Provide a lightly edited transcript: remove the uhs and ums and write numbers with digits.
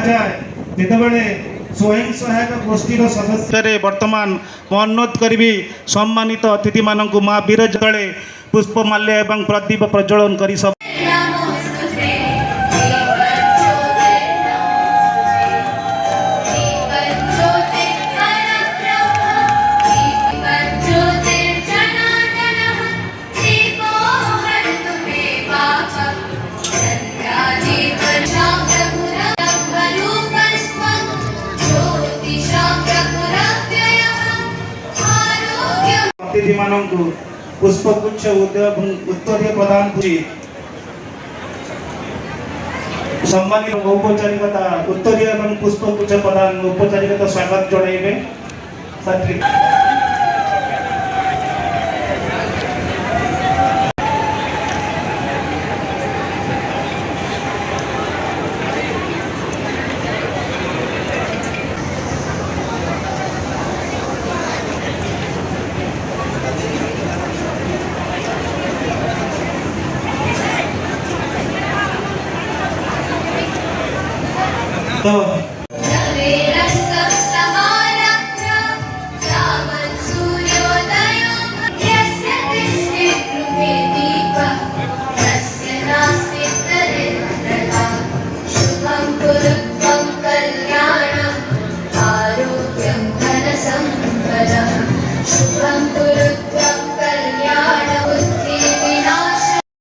जाए जितेबले स्वयं सहायक गोष्ठी सदस्य वर्तमान मैं अनुरोध करी सम्मानित अतिथि मानक माँ विरजा तले पुष्पमाल्य एवं प्रदीप प्रज्वलन कर अतिथि मानक पुष्पगुच्छ उत्तरीय प्रदान सम्मानित औपचारिकता उत्तरीय एवं पुष्पगुच्छ प्रदान औपचारिकता स्वागत जणाइबे तो शुभं कुरु